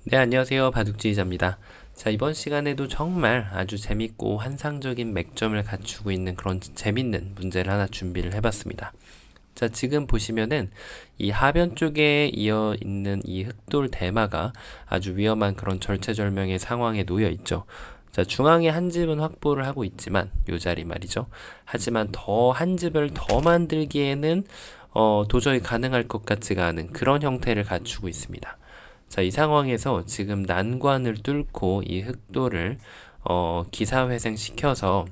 네, 안녕하세요. 바둑지휘자입니다. 자, 이번 시간에도 정말 아주 재밌고 환상적인 맥점을 갖추고 있는 그런 재밌는 문제를 하나 준비를 해봤습니다. 자, 지금 보시면은 이 하변 쪽에 이어 있는 이 흑돌 대마가 아주 위험한 그런 절체절명의 상황에 놓여 있죠. 자, 중앙에 한 집은 확보를 하고 있지만 요 자리 말이죠. 하지만 더 한 집을 더 만들기에는 도저히 가능할 것 같지가 않은 그런 형태를 갖추고 있습니다. 자, 이 상황에서 지금 난관을 뚫고 이 흑돌을 기사회생시켜서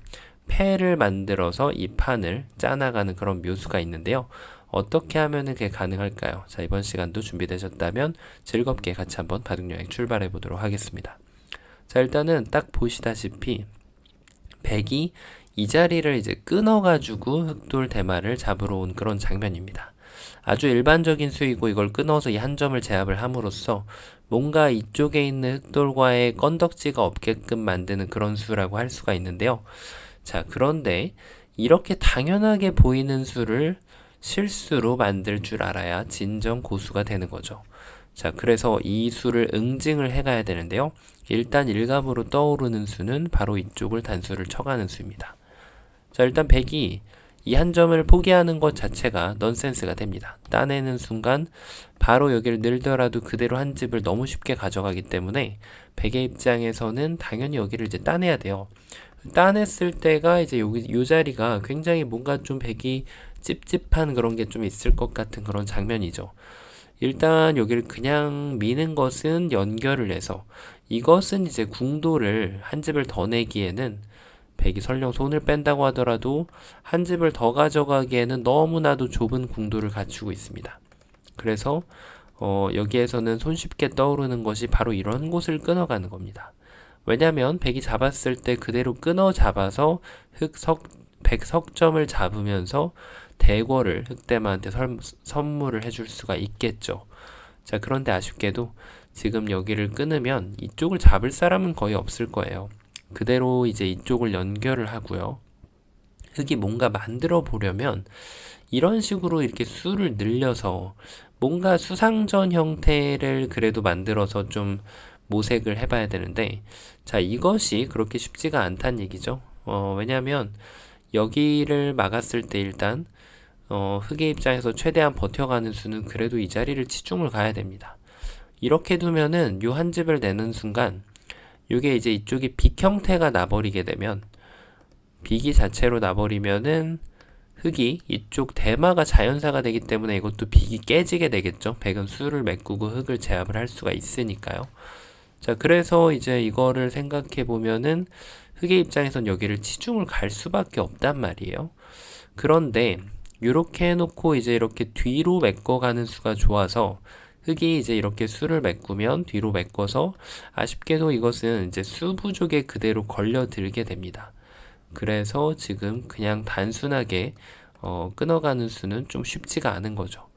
패를 만들어서 이 판을 짜나가는 그런 묘수가 있는데요. 어떻게 하면 그게 가능할까요? 자, 이번 시간도 준비되셨다면 즐겁게 같이 한번 바둑여행 출발해 보도록 하겠습니다. 자, 일단은 딱 보시다시피 백이 이 자리를 이제 끊어가지고 흑돌 대마를 잡으러 온 그런 장면입니다. 아주 일반적인 수이고 이걸 끊어서 이 한 점을 제압을 함으로써 뭔가 이쪽에 있는 흑돌과의 건덕지가 없게끔 만드는 그런 수라고 할 수가 있는데요. 자, 그런데 이렇게 당연하게 보이는 수를 실수로 만들 줄 알아야 진정 고수가 되는 거죠. 자, 그래서 이 수를 응징을 해가야 되는데요. 일단 일감으로 떠오르는 수는 바로 이쪽을 단수를 쳐가는 수입니다. 자, 일단 백이 이 한 점을 포기하는 것 자체가 넌센스가 됩니다. 따내는 순간 바로 여기를 늘더라도 그대로 한 집을 너무 쉽게 가져가기 때문에 백의 입장에서는 당연히 여기를 이제 따내야 돼요. 따냈을 때가 이제 요 자리가 굉장히 뭔가 좀 백이 찝찝한 그런 게 좀 있을 것 같은 그런 장면이죠. 일단 여기를 그냥 미는 것은 연결을 해서 이것은 이제 궁도를 한 집을 더 내기에는 백이 설령 손을 뺀다고 하더라도 한 집을 더 가져가기에는 너무나도 좁은 궁도를 갖추고 있습니다. 그래서 여기에서는 손쉽게 떠오르는 것이 바로 이런 곳을 끊어가는 겁니다. 왜냐하면 백이 잡았을 때 그대로 끊어 잡아서 백석점을 잡으면서 대궐을 흑대마한테 선물을 해줄 수가 있겠죠. 자, 그런데 아쉽게도 지금 여기를 끊으면 이쪽을 잡을 사람은 거의 없을 거예요. 그대로 이제 이쪽을 연결을 하고요. 흑이 뭔가 만들어 보려면 이런 식으로 이렇게 수를 늘려서 뭔가 수상전 형태를 그래도 만들어서 좀 모색을 해봐야 되는데, 자, 이것이 그렇게 쉽지가 않다는 얘기죠. 왜냐하면 여기를 막았을 때 일단 흑의 입장에서 최대한 버텨가는 수는 그래도 이 자리를 치중을 가야 됩니다. 이렇게 두면은 요 한 집을 내는 순간 요게 이제 이쪽이 빅 형태가 나버리게 되면 빅이 자체로 나버리면은 흑이 이쪽 대마가 자연사가 되기 때문에 이것도 빅이 깨지게 되겠죠. 백은 수를 메꾸고 흑을 제압을 할 수가 있으니까요. 자, 그래서 이제 이거를 생각해 보면은 흑의 입장에선 여기를 치중을 갈 수밖에 없단 말이에요. 그런데 이렇게 해놓고 이제 이렇게 뒤로 메꿔가는 수가 좋아서 흑이 이제 이렇게 수를 메꾸면 뒤로 메꿔서 아쉽게도 이것은 이제 수 부족에 그대로 걸려들게 됩니다. 그래서 지금 그냥 단순하게 끊어가는 수는 좀 쉽지가 않은 거죠.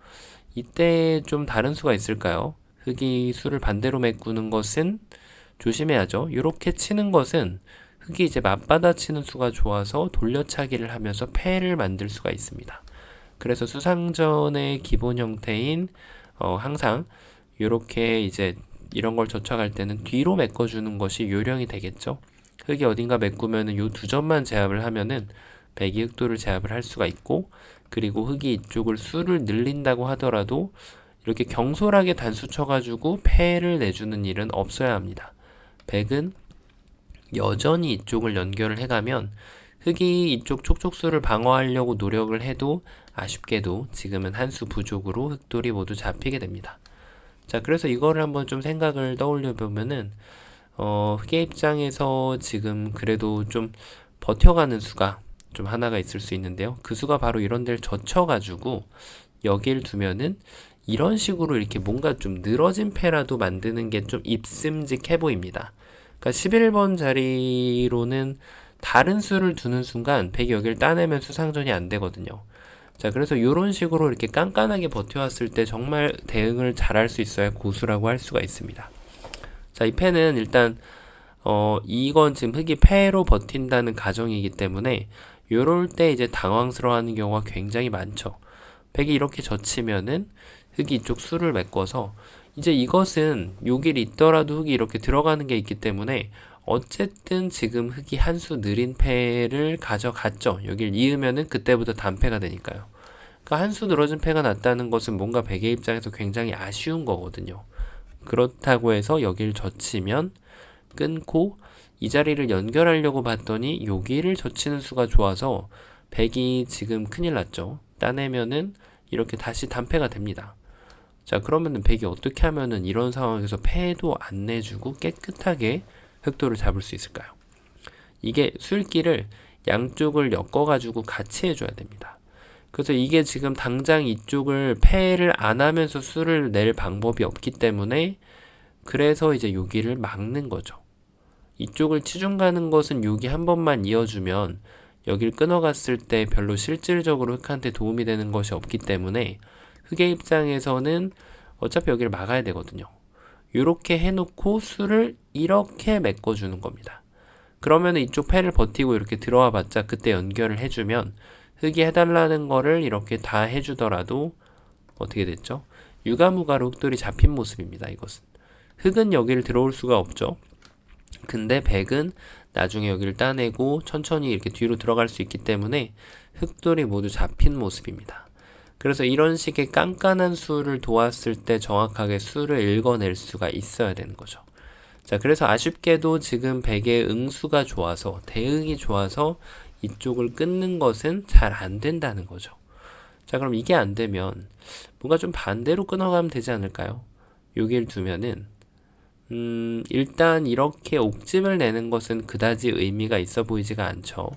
이때 좀 다른 수가 있을까요? 흑이 수를 반대로 메꾸는 것은 조심해야죠. 이렇게 치는 것은 흑이 이제 맞받아치는 수가 좋아서 돌려차기를 하면서 패를 만들 수가 있습니다. 그래서 수상전의 기본 형태인 항상 이렇게 이제 이런 걸 젖혀갈 때는 뒤로 메꿔주는 것이 요령이 되겠죠. 흑이 어딘가 메꾸면은 요 두 점만 제압을 하면은 백이 흑도를 제압을 할 수가 있고, 그리고 흑이 이쪽을 수를 늘린다고 하더라도 이렇게 경솔하게 단수 쳐가지고 패를 내주는 일은 없어야 합니다. 백은 여전히 이쪽을 연결을 해가면 흑이 이쪽 촉촉수를 방어하려고 노력을 해도 아쉽게도 지금은 한 수 부족으로 흑돌이 모두 잡히게 됩니다. 자, 그래서 이거를 한번 좀 생각을 떠올려 보면은 흑의 입장에서 지금 그래도 좀 버텨가는 수가 좀 하나가 있을 수 있는데요. 그 수가 바로 이런 데를 젖혀가지고 여기를 두면은 이런 식으로 이렇게 뭔가 좀 늘어진 패라도 만드는 게 좀 입슴직해 보입니다. 그러니까 11번 자리로는 다른 수를 두는 순간 백이 여기를 따내면 수상전이 안 되거든요. 자, 그래서 이런 식으로 이렇게 깐깐하게 버텨왔을 때 정말 대응을 잘할 수 있어야 고수라고 할 수가 있습니다. 자, 이 패는 일단 이건 지금 흑이 패로 버틴다는 가정이기 때문에 요럴 때 이제 당황스러워하는 경우가 굉장히 많죠. 백이 이렇게 젖히면은 흑이 이쪽 수를 메꿔서 이제 이것은 여길 있더라도 흙이 이렇게 들어가는 게 있기 때문에 어쨌든 지금 흙이 한 수 느린 패를 가져갔죠. 여길 이으면은 그때부터 단패가 되니까요. 그러니까 한 수 늘어진 패가 났다는 것은 뭔가 백의 입장에서 굉장히 아쉬운 거거든요. 그렇다고 해서 여길 젖히면 끊고 이 자리를 연결하려고 봤더니 여기를 젖히는 수가 좋아서 백이 지금 큰일 났죠. 따내면은 이렇게 다시 단패가 됩니다. 자, 그러면은 백이 어떻게 하면은 이런 상황에서 패도 안 내주고 깨끗하게 흑도를 잡을 수 있을까요? 이게 술기를 양쪽을 엮어가지고 같이 해줘야 됩니다. 그래서 이게 지금 당장 이쪽을 패를 안 하면서 수를 낼 방법이 없기 때문에 그래서 이제 여기를 막는 거죠. 이쪽을 치중 가는 것은 여기 한 번만 이어주면 여길 끊어갔을 때 별로 실질적으로 흑한테 도움이 되는 것이 없기 때문에 흑의 입장에서는 어차피 여기를 막아야 되거든요. 이렇게 해놓고 수를 이렇게 메꿔주는 겁니다. 그러면 이쪽 패를 버티고 이렇게 들어와 봤자 그때 연결을 해주면 흑이 해달라는 거를 이렇게 다 해주더라도 어떻게 됐죠? 유가무가로 흑돌이 잡힌 모습입니다. 이것은 흑은 여기를 들어올 수가 없죠. 근데 백은 나중에 여기를 따내고 천천히 이렇게 뒤로 들어갈 수 있기 때문에 흑돌이 모두 잡힌 모습입니다. 그래서 이런 식의 깐깐한 수를 도왔을 때 정확하게 수를 읽어낼 수가 있어야 되는 거죠. 자, 그래서 아쉽게도 지금 백의 응수가 좋아서 대응이 좋아서 이쪽을 끊는 것은 잘 안 된다는 거죠. 자, 그럼 이게 안 되면 뭔가 좀 반대로 끊어가면 되지 않을까요? 여기를 두면은 일단 이렇게 옥집을 내는 것은 그다지 의미가 있어 보이지가 않죠.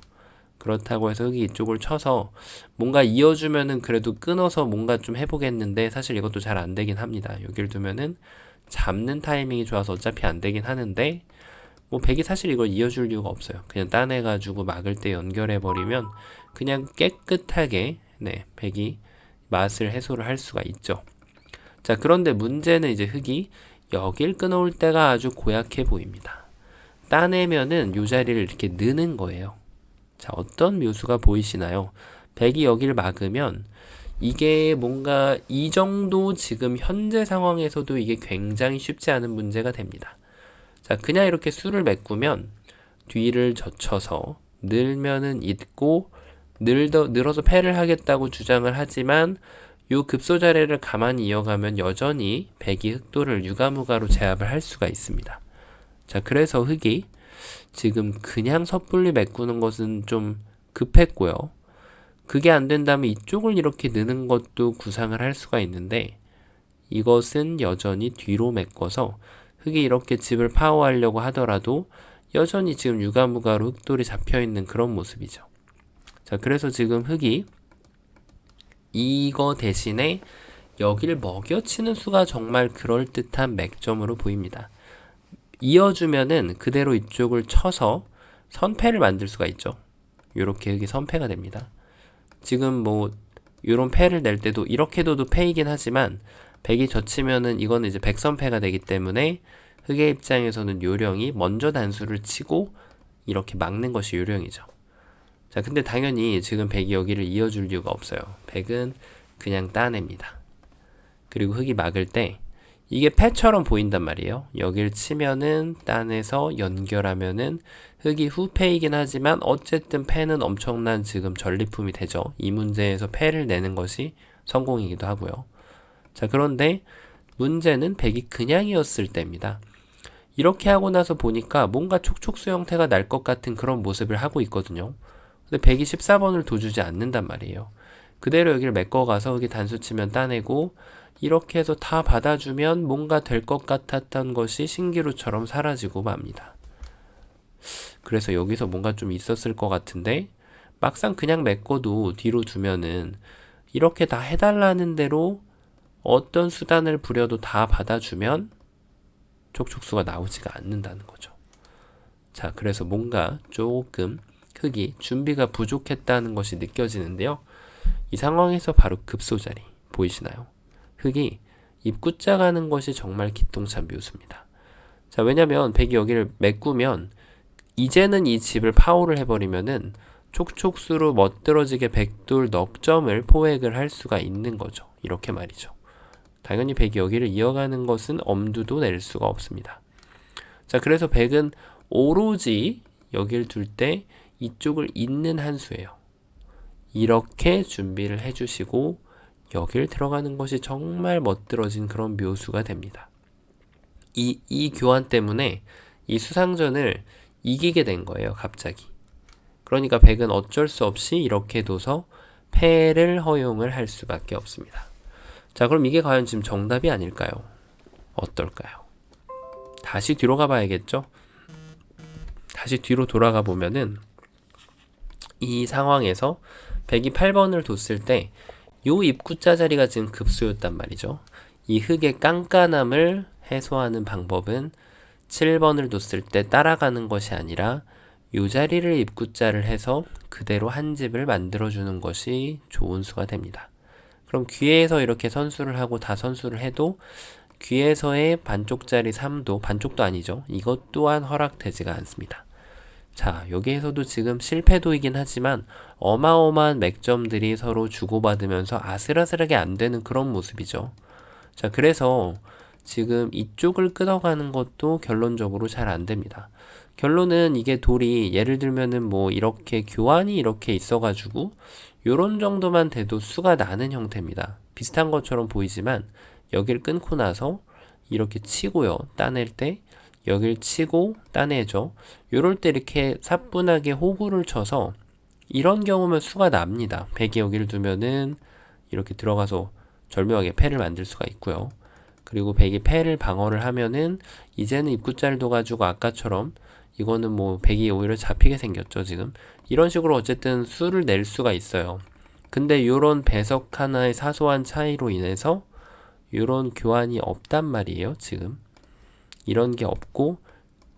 그렇다고 해서 흑이 이쪽을 쳐서 뭔가 이어주면은 그래도 끊어서 뭔가 좀 해보겠는데 사실 이것도 잘 안 되긴 합니다. 여기를 두면은 잡는 타이밍이 좋아서 어차피 안 되긴 하는데 뭐 백이 사실 이걸 이어줄 이유가 없어요. 그냥 따내가지고 막을 때 연결해버리면 그냥 깨끗하게 백이 맛을 해소를 할 수가 있죠. 자, 그런데 문제는 이제 흑이 여길 끊어올 때가 아주 고약해 보입니다. 따내면은 요 자리를 이렇게 느는 거예요. 자, 어떤 묘수가 보이시나요? 백이 여기를 막으면 이게 뭔가 이 정도 지금 현재 상황에서도 이게 굉장히 쉽지 않은 문제가 됩니다. 자, 그냥 이렇게 수를 메꾸면 뒤를 젖혀서 늘면은 있고 늘어서 패를 하겠다고 주장을 하지만 요 급소 자리를 가만히 이어가면 여전히 백이 흑도를 유가무가로 제압을 할 수가 있습니다. 자, 그래서 흑이 지금 그냥 섣불리 메꾸는 것은 좀 급했고요. 그게 안 된다면 이쪽을 이렇게 느는 것도 구상을 할 수가 있는데 이것은 여전히 뒤로 메꿔서 흑이 이렇게 집을 파워하려고 하더라도 여전히 지금 유가무가로 흑돌이 잡혀있는 그런 모습이죠. 자, 그래서 지금 흑이 이거 대신에 여기를 먹여치는 수가 정말 그럴듯한 맥점으로 보입니다. 이어주면은 그대로 이쪽을 쳐서 선패를 만들 수가 있죠. 이렇게 흑이 선패가 됩니다. 지금 뭐 이런 패를 낼 때도 이렇게 둬도 패이긴 하지만 백이 젖히면은 이거는 이제 백선패가 되기 때문에 흑의 입장에서는 요령이 먼저 단수를 치고 이렇게 막는 것이 요령이죠. 자, 근데 당연히 지금 백이 여기를 이어줄 이유가 없어요. 백은 그냥 따냅니다. 그리고 흑이 막을 때 이게 패처럼 보인단 말이에요. 여기를 치면은 따내서 연결하면은 흑이 후패이긴 하지만 어쨌든 패는 엄청난 지금 전리품이 되죠. 이 문제에서 패를 내는 것이 성공이기도 하고요. 자, 그런데 문제는 백이 그냥이었을 때입니다. 이렇게 하고 나서 보니까 뭔가 촉촉수 형태가 날 것 같은 그런 모습을 하고 있거든요. 근데 백이 14번을 둬주지 않는단 말이에요. 그대로 여기를 메꿔가서 흑이 단수 치면 따내고 이렇게 해서 다 받아주면 뭔가 될 것 같았던 것이 신기루처럼 사라지고 맙니다. 그래서 여기서 뭔가 좀 있었을 것 같은데 막상 그냥 메꿔도 뒤로 두면은 이렇게 다 해달라는 대로 어떤 수단을 부려도 다 받아주면 촉촉수가 나오지가 않는다는 거죠. 자, 그래서 뭔가 조금 흑이 준비가 부족했다는 것이 느껴지는데요. 이 상황에서 바로 급소자리 보이시나요? 흑이 입구자 가는 것이 정말 기똥찬 묘수입니다. 자, 왜냐면 백이 여기를 메꾸면 이제는 이 집을 파워를 해버리면은 촉촉수로 멋들어지게 백돌 넉점을 포획을 할 수가 있는 거죠. 이렇게 말이죠. 당연히 백이 여기를 이어가는 것은 엄두도 낼 수가 없습니다. 자, 그래서 백은 오로지 여기를 둘 때 이쪽을 잇는 한 수예요. 이렇게 준비를 해주시고 여길 들어가는 것이 정말 멋들어진 그런 묘수가 됩니다. 이 교환 때문에 이 수상전을 이기게 된 거예요, 갑자기. 그러니까 백은 어쩔 수 없이 이렇게 둬서 패를 허용을 할 수밖에 없습니다. 자, 그럼 이게 과연 지금 정답이 아닐까요? 어떨까요? 다시 뒤로 가봐야겠죠? 다시 뒤로 돌아가 보면은 이 상황에서 백이 8번을 뒀을 때 요 입구자 자리가 지금 급수였단 말이죠. 이 흙의 깐깐함을 해소하는 방법은 7번을 뒀을 때 따라가는 것이 아니라 요 자리를 입구자를 해서 그대로 한 집을 만들어주는 것이 좋은 수가 됩니다. 그럼 귀에서 이렇게 선수를 하고 다 선수를 해도 귀에서의 반쪽짜리 3도, 반쪽도 아니죠. 이것 또한 허락되지가 않습니다. 자, 여기에서도 지금 실패도이긴 하지만 어마어마한 맥점들이 서로 주고받으면서 아슬아슬하게 안 되는 그런 모습이죠. 자, 그래서 지금 이쪽을 끊어가는 것도 결론적으로 잘 안 됩니다. 결론은 이게 돌이 예를 들면은 뭐 이렇게 교환이 이렇게 있어가지고 요런 정도만 돼도 수가 나는 형태입니다. 비슷한 것처럼 보이지만 여길 끊고 나서 이렇게 치고요. 따낼 때 여길 치고 따내죠. 요럴 때 이렇게 사뿐하게 호구를 쳐서 이런 경우면 수가 납니다. 백이 여기를 두면은 이렇게 들어가서 절묘하게 패를 만들 수가 있고요. 그리고 백이 패를 방어를 하면은 이제는 입구자를 둬가지고 아까처럼 이거는 뭐 백이 오히려 잡히게 생겼죠, 지금. 이런 식으로 어쨌든 수를 낼 수가 있어요. 근데 요런 배석 하나의 사소한 차이로 인해서 요런 교환이 없단 말이에요, 지금. 이런 게 없고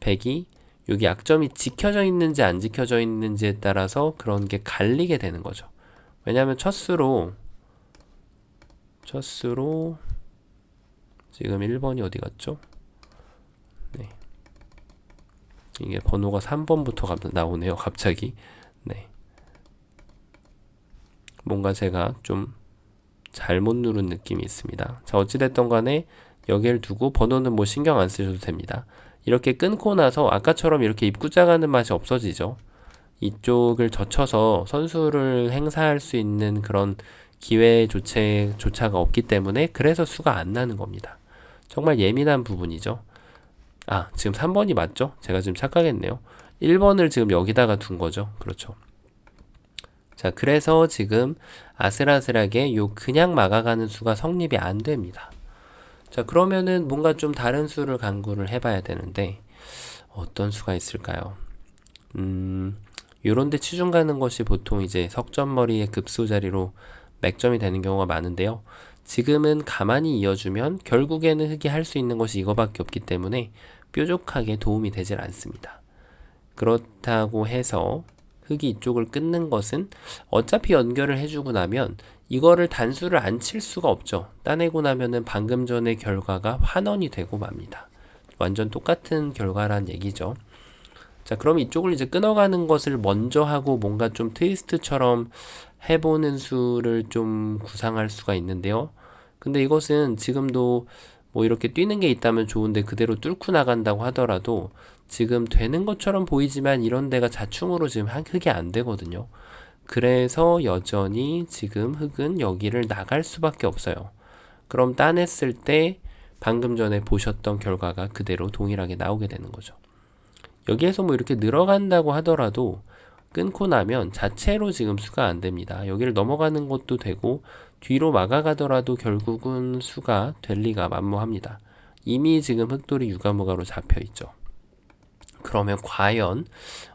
백이 여기 약점이 지켜져 있는지 안 지켜져 있는지에 따라서 그런 게 갈리게 되는 거죠. 왜냐하면 첫 수로 지금 1번이 어디 갔죠? 네. 이게 번호가 3번부터 나오네요, 갑자기. 네. 뭔가 제가 좀 잘못 누른 느낌이 있습니다. 자, 어찌됐던 간에 여기를 두고 번호는 뭐 신경 안 쓰셔도 됩니다. 이렇게 끊고 나서 아까처럼 이렇게 입구자 가는 맛이 없어지죠. 이쪽을 젖혀서 선수를 행사할 수 있는 그런 기회조차가 없기 때문에 그래서 수가 안 나는 겁니다. 정말 예민한 부분이죠. 아, 지금 3번이 맞죠? 제가 지금 착각했네요. 1번을 지금 여기다가 둔 거죠. 그렇죠. 자, 그래서 지금 아슬아슬하게 요 그냥 막아가는 수가 성립이 안 됩니다. 자, 그러면은 뭔가 좀 다른 수를 강구를 해봐야 되는데 어떤 수가 있을까요? 요런데 치중 가는 것이 보통 이제 석점머리의 급수 자리로 맥점이 되는 경우가 많은데요. 지금은 가만히 이어주면 결국에는 흙이 할 수 있는 것이 이거밖에 없기 때문에 뾰족하게 도움이 되질 않습니다. 그렇다고 해서 흙이 이쪽을 끊는 것은 어차피 연결을 해주고 나면 이거를 단수를 안 칠 수가 없죠. 따내고 나면은 방금 전의 결과가 환원이 되고 맙니다. 완전 똑같은 결과란 얘기죠. 자, 그럼 이쪽을 이제 끊어가는 것을 먼저 하고 뭔가 좀 트위스트처럼 해보는 수를 좀 구상할 수가 있는데요. 근데 이것은 지금도 뭐 이렇게 뛰는 게 있다면 좋은데 그대로 뚫고 나간다고 하더라도 지금 되는 것처럼 보이지만 이런 데가 자충으로 지금 흙이 안 되거든요. 그래서 여전히 지금 흙은 여기를 나갈 수밖에 없어요. 그럼 따냈을 때 방금 전에 보셨던 결과가 그대로 동일하게 나오게 되는 거죠. 여기에서 뭐 이렇게 늘어간다고 하더라도 끊고 나면 자체로 지금 수가 안 됩니다. 여기를 넘어가는 것도 되고 뒤로 막아가더라도 결국은 수가 될 리가 만무합니다. 이미 지금 흙돌이 유가무가로 잡혀 있죠. 그러면 과연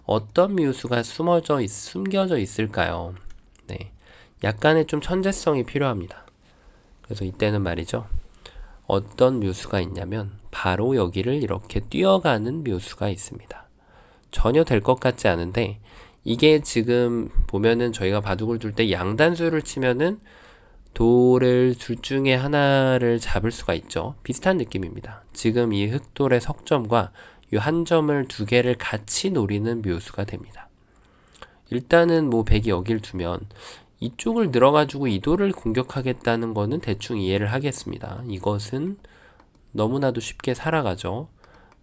어떤 묘수가 숨겨져 있을까요? 네, 약간의 좀 천재성이 필요합니다. 그래서 이때는 말이죠. 어떤 묘수가 있냐면 바로 여기를 이렇게 뛰어가는 묘수가 있습니다. 전혀 될 것 같지 않은데 이게 지금 보면은 저희가 바둑을 둘 때 양단수를 치면은 돌을 둘 중에 하나를 잡을 수가 있죠. 비슷한 느낌입니다. 지금 이 흙돌의 석점과 이 한 점을 두 개를 같이 노리는 묘수가 됩니다. 일단은 뭐 백이 여길 두면 이쪽을 늘어가지고 이도를 공격하겠다는 거는 대충 이해를 하겠습니다. 이것은 너무나도 쉽게 살아가죠.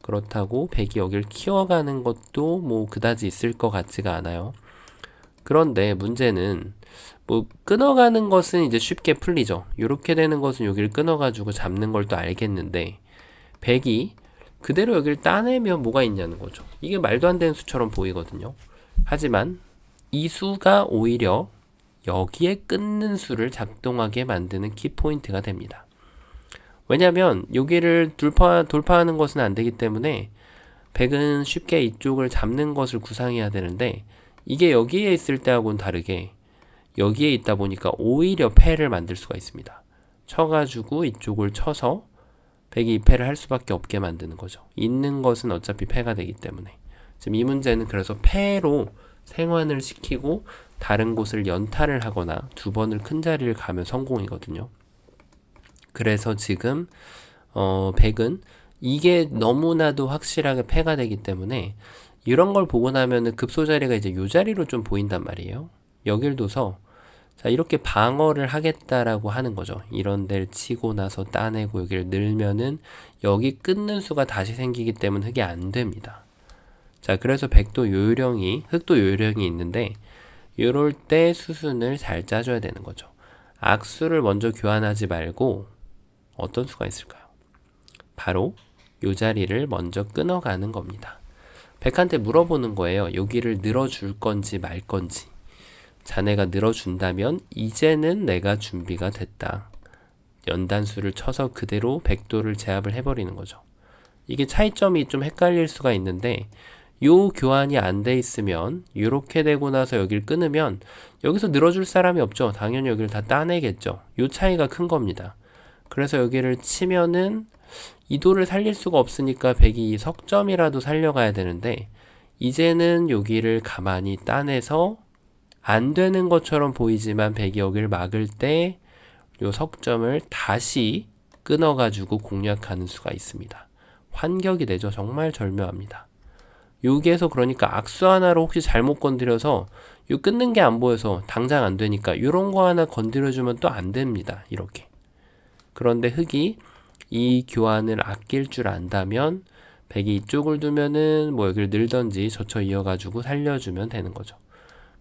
그렇다고 백이 여길 키워가는 것도 뭐 그다지 있을 것 같지가 않아요. 그런데 문제는 뭐 끊어가는 것은 이제 쉽게 풀리죠. 이렇게 되는 것은 여기를 끊어가지고 잡는 걸 또 알겠는데 백이 그대로 여기를 따내면 뭐가 있냐는 거죠. 이게 말도 안 되는 수처럼 보이거든요. 하지만 이 수가 오히려 여기에 끊는 수를 작동하게 만드는 키포인트가 됩니다. 왜냐하면 여기를 돌파하는 것은 안 되기 때문에 백은 쉽게 이쪽을 잡는 것을 구상해야 되는데 이게 여기에 있을 때하고는 다르게 여기에 있다 보니까 오히려 패를 만들 수가 있습니다. 쳐가지고 이쪽을 쳐서 백이 패를 할 수밖에 없게 만드는 거죠. 있는 것은 어차피 패가 되기 때문에. 지금 이 문제는 그래서 패로 생환을 시키고 다른 곳을 연타를 하거나 두 번을 큰 자리를 가면 성공이거든요. 그래서 지금 백은 이게 너무나도 확실하게 패가 되기 때문에 이런 걸 보고 나면은 급소 자리가 이제 요 자리로 좀 보인단 말이에요. 여길 둬서 자 이렇게 방어를 하겠다라고 하는 거죠. 이런 데를 치고 나서 따내고 여기를 늘면은 여기 끊는 수가 다시 생기기 때문에 흙이 안 됩니다. 자 그래서 백도 요령이 흙도 요령이 있는데 이럴 때 수순을 잘 짜줘야 되는 거죠. 악수를 먼저 교환하지 말고 어떤 수가 있을까요? 바로 요 자리를 먼저 끊어가는 겁니다. 백한테 물어보는 거예요. 여기를 늘어줄 건지 말 건지. 자네가 늘어준다면 이제는 내가 준비가 됐다. 연단수를 쳐서 그대로 백도를 제압을 해버리는 거죠. 이게 차이점이 좀 헷갈릴 수가 있는데 요 교환이 안 돼 있으면 이렇게 되고 나서 여기를 끊으면 여기서 늘어줄 사람이 없죠. 당연히 여기를 다 따내겠죠. 요 차이가 큰 겁니다. 그래서 여기를 치면은 이도를 살릴 수가 없으니까 백이 석점이라도 살려가야 되는데 이제는 여기를 가만히 따내서 안 되는 것처럼 보이지만 백이 여기를 막을 때 요 석점을 다시 끊어가지고 공략하는 수가 있습니다. 환격이 되죠. 정말 절묘합니다. 여기에서 그러니까 악수 하나로 혹시 잘못 건드려서 요 끊는 게 안 보여서 당장 안 되니까 요런 거 하나 건드려주면 또 안 됩니다. 이렇게. 그런데 흙이 이 교환을 아낄 줄 안다면 백이 이쪽을 두면은 뭐 여기를 늘던지 젖혀 이어가지고 살려주면 되는 거죠.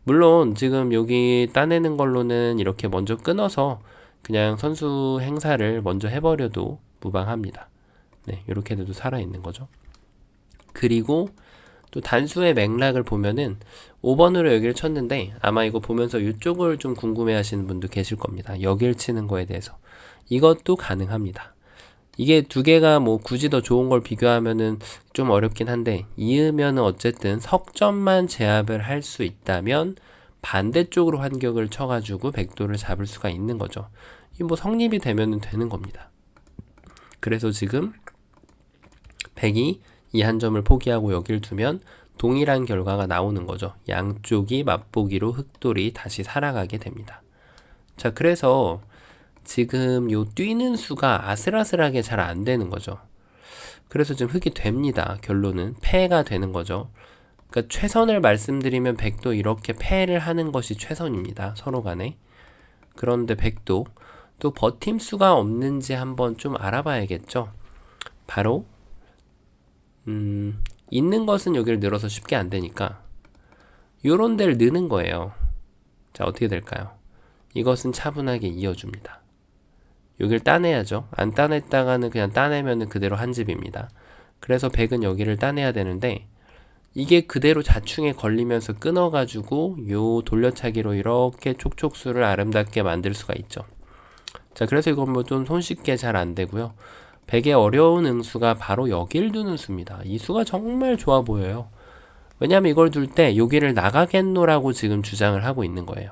물론 지금 여기 따내는 걸로는 이렇게 먼저 끊어서 그냥 선수 행사를 먼저 해버려도 무방합니다. 네, 이렇게 돼도 살아있는 거죠. 그리고 또 단수의 맥락을 보면은 5번으로 여기를 쳤는데 아마 이거 보면서 이쪽을 좀 궁금해 하시는 분도 계실 겁니다. 여기를 치는 거에 대해서. 이것도 가능합니다. 이게 두 개가 뭐 굳이 더 좋은 걸 비교하면은 좀 어렵긴 한데 이으면은 어쨌든 석점만 제압을 할 수 있다면 반대쪽으로 환격을 쳐가지고 백도를 잡을 수가 있는 거죠. 이 뭐 성립이 되면은 되는 겁니다. 그래서 지금 백이 이 한 점을 포기하고 여길 두면 동일한 결과가 나오는 거죠. 양쪽이 맛보기로 흙돌이 다시 살아가게 됩니다. 자, 그래서 지금 요 뛰는 수가 아슬아슬하게 잘 안 되는 거죠. 그래서 지금 흙이 됩니다. 결론은 패가 되는 거죠. 그러니까 최선을 말씀드리면 백도 이렇게 패를 하는 것이 최선입니다. 서로 간에. 그런데 백도 또 버팀 수가 없는지 한번 좀 알아봐야겠죠. 바로 있는 것은 여기를 늘어서 쉽게 안 되니까 요런 데를 느는 거예요. 자, 어떻게 될까요? 이것은 차분하게 이어줍니다. 여기를 따내야죠. 안 따냈다가는 그냥 따내면은 그대로 한 집입니다. 그래서 백은 여기를 따내야 되는데 이게 그대로 자충에 걸리면서 끊어가지고 요 돌려차기로 이렇게 촉촉수를 아름답게 만들 수가 있죠. 자, 그래서 이건 뭐 좀 손쉽게 잘 안 되고요. 백의 어려운 응수가 바로 여길 두는 수입니다. 이 수가 정말 좋아 보여요. 왜냐면 이걸 둘 때 여기를 나가겠노라고 지금 주장을 하고 있는 거예요.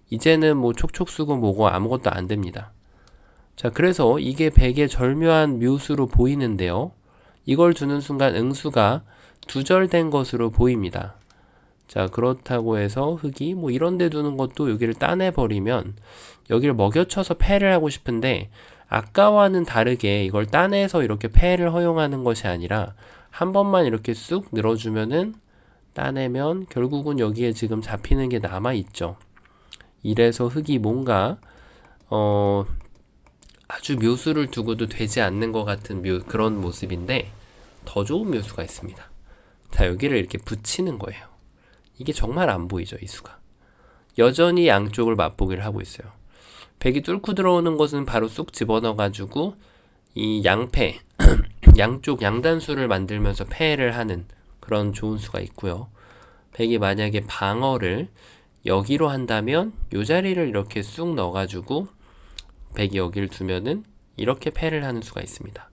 이제는 뭐 촉촉수고 뭐고 아무것도 안 됩니다. 자, 그래서 이게 백의 절묘한 묘수로 보이는데요. 이걸 두는 순간 응수가 두절된 것으로 보입니다. 자, 그렇다고 해서 흙이 뭐 이런 데 두는 것도 여기를 따내버리면 여기를 먹여쳐서 패를 하고 싶은데 아까와는 다르게 이걸 따내서 이렇게 패를 허용하는 것이 아니라 한 번만 이렇게 쑥 늘어주면은 따내면 결국은 여기에 지금 잡히는 게 남아있죠. 이래서 흙이 뭔가 아주 묘수를 두고도 되지 않는 것 같은 그런 모습인데 더 좋은 묘수가 있습니다. 자, 여기를 이렇게 붙이는 거예요. 이게 정말 안 보이죠, 이 수가. 여전히 양쪽을 맛보기를 하고 있어요. 백이 뚫고 들어오는 것은 바로 쑥 집어넣어가지고 이 양패, 양쪽 양단수를 만들면서 패를 하는 그런 좋은 수가 있고요. 백이 만약에 방어를 여기로 한다면 이 자리를 이렇게 쑥 넣어가지고 백이 여기를 두면은 이렇게 패를 하는 수가 있습니다.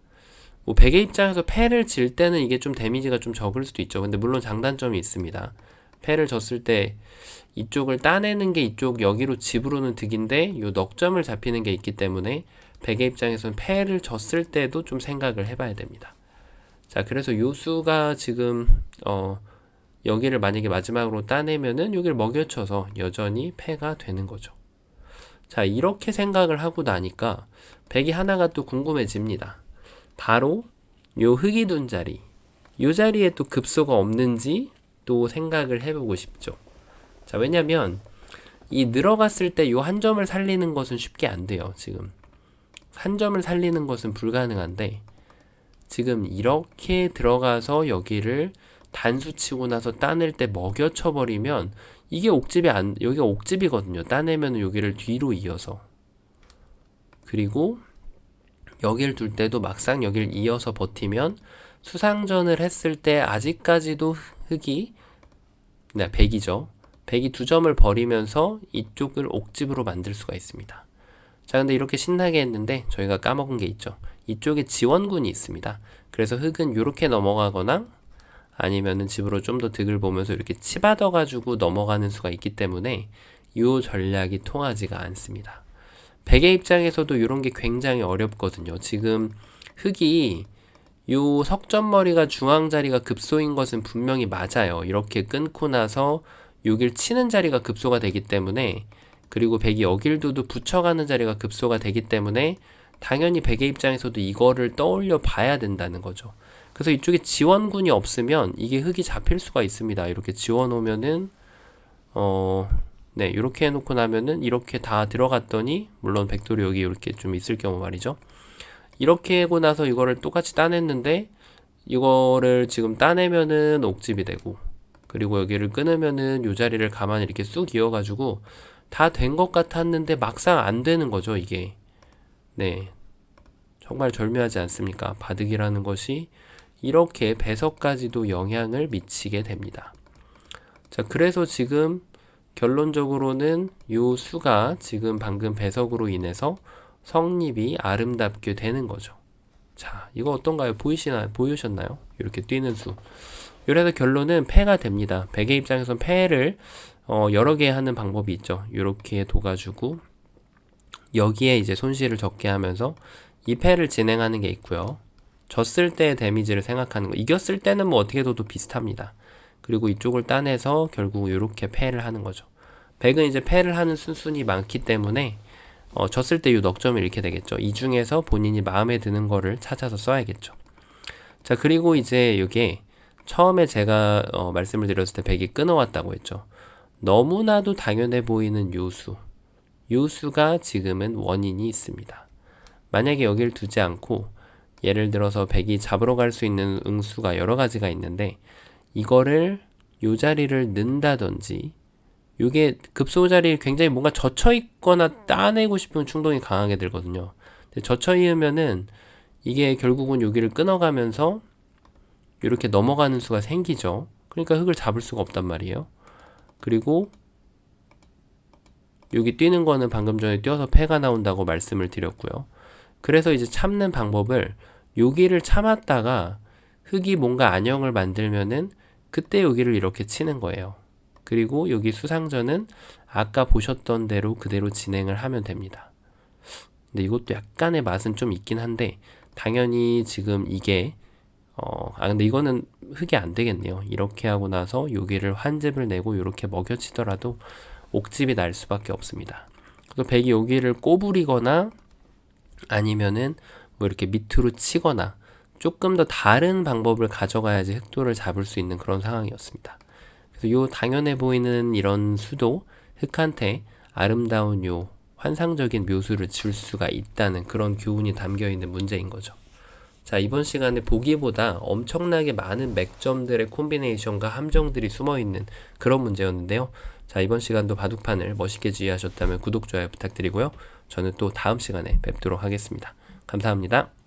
뭐 백의 입장에서 패를 질 때는 이게 좀 데미지가 좀 적을 수도 있죠. 근데 물론 장단점이 있습니다. 패를 졌을 때 이쪽을 따내는 게 이쪽 여기로 집으로는 득인데 요 넉점을 잡히는 게 있기 때문에 백의 입장에서는 패를 졌을 때도 좀 생각을 해봐야 됩니다. 자, 그래서 요 수가 지금 여기를 만약에 마지막으로 따내면은 여기를 먹여쳐서 여전히 패가 되는 거죠. 자, 이렇게 생각을 하고 나니까 백이 하나가 또 궁금해집니다. 바로 요 흙이 둔 자리, 요 자리에 또 급소가 없는지 또 생각을 해보고 싶죠. 자, 왜냐면 이 늘어갔을 때 요 한 점을 살리는 것은 쉽게 안 돼요. 지금 한 점을 살리는 것은 불가능한데 지금 이렇게 들어가서 여기를 단수 치고 나서 따낼 때 먹여쳐 버리면 이게 여기가 옥집이거든요. 따내면 여기를 뒤로 이어서, 그리고 여기를 둘 때도 막상 여기를 이어서 버티면 수상전을 했을 때 아직까지도 흙이 백이죠. 백이 두 점을 버리면서 이쪽을 옥집으로 만들 수가 있습니다. 자, 근데 이렇게 신나게 했는데 저희가 까먹은 게 있죠. 이쪽에 지원군이 있습니다. 그래서 흙은 이렇게 넘어가거나 아니면은 집으로 좀 더 득을 보면서 이렇게 치받아 가지고 넘어가는 수가 있기 때문에 이 전략이 통하지가 않습니다. 백의 입장에서도 이런 게 굉장히 어렵거든요. 지금 흙이 요 석점머리가 중앙 자리가 급소인 것은 분명히 맞아요. 이렇게 끊고 나서 여길 치는 자리가 급소가 되기 때문에, 그리고 백이 여길 두도 붙여가는 자리가 급소가 되기 때문에 당연히 백의 입장에서도 이거를 떠올려 봐야 된다는 거죠. 그래서 이쪽에 지원군이 없으면 이게 흙이 잡힐 수가 있습니다. 이렇게 지원 오면은 네, 이렇게 해놓고 나면은 이렇게 다 들어갔더니, 물론 백돌이 여기 이렇게 좀 있을 경우 말이죠. 이렇게 하고 나서 이거를 똑같이 따냈는데 이거를 지금 따내면은 옥집이 되고, 그리고 여기를 끊으면은 요 자리를 가만히 이렇게 쑥 이어가지고 다 된 것 같았는데 막상 안 되는 거죠, 이게. 네, 정말 절묘하지 않습니까? 바둑이라는 것이 이렇게 배석까지도 영향을 미치게 됩니다. 자, 그래서 지금 결론적으로는 요 수가 지금 방금 배석으로 인해서 성립이 아름답게 되는 거죠. 자, 이거 어떤가요? 보이셨나요? 이렇게 뛰는 수. 그래서 결론은 패가 됩니다. 백의 입장에선 패를 여러 개 하는 방법이 있죠. 이렇게 둬가지고 여기에 이제 손실을 적게 하면서 이 패를 진행하는 게 있고요. 졌을 때의 데미지를 생각하는 거. 이겼을 때는 뭐 어떻게 둬도 비슷합니다. 그리고 이쪽을 따내서 결국 이렇게 패를 하는 거죠. 백은 이제 패를 하는 순순히 많기 때문에 졌을 때 이 넉점이 이렇게 되겠죠. 이 중에서 본인이 마음에 드는 거를 찾아서 써야겠죠. 자, 그리고 이제 이게 처음에 제가 말씀을 드렸을 때 백이 끊어왔다고 했죠. 너무나도 당연해 보이는 요수가 지금은 원인이 있습니다. 만약에 여기를 두지 않고 예를 들어서 백이 잡으러 갈 수 있는 응수가 여러 가지가 있는데 이거를 요 자리를 넣는다든지, 요게 급소 자리 굉장히 뭔가 젖혀 있거나 따내고 싶은 충동이 강하게 들거든요. 근데 젖혀 있으면은 이게 결국은 여기를 끊어가면서 이렇게 넘어가는 수가 생기죠. 그러니까 흙을 잡을 수가 없단 말이에요. 그리고 여기 뛰는 거는 방금 전에 뛰어서 패가 나온다고 말씀을 드렸고요. 그래서 이제 참는 방법을 여기를 참았다가 흙이 뭔가 안형을 만들면은 그때 여기를 이렇게 치는 거예요. 그리고 여기 수상전은 아까 보셨던 대로 그대로 진행을 하면 됩니다. 근데 이것도 약간의 맛은 좀 있긴 한데 당연히 지금 이게 근데 이거는 흙이 안 되겠네요. 이렇게 하고 나서 여기를 환집을 내고 이렇게 먹여치더라도 옥집이 날 수밖에 없습니다. 그래서 백이 여기를 꼬부리거나 아니면은 뭐 이렇게 밑으로 치거나 조금 더 다른 방법을 가져가야지 흑도를 잡을 수 있는 그런 상황이었습니다. 그래서 요 당연해 보이는 이런 수도 흑한테 아름다운 요 환상적인 묘수를 줄 수가 있다는 그런 교훈이 담겨 있는 문제인 거죠. 자, 이번 시간에 보기보다 엄청나게 많은 맥점들의 콤비네이션과 함정들이 숨어 있는 그런 문제였는데요. 자, 이번 시간도 바둑판을 멋있게 지휘하셨다면 구독, 좋아요 부탁드리고요. 저는 또 다음 시간에 뵙도록 하겠습니다. 감사합니다.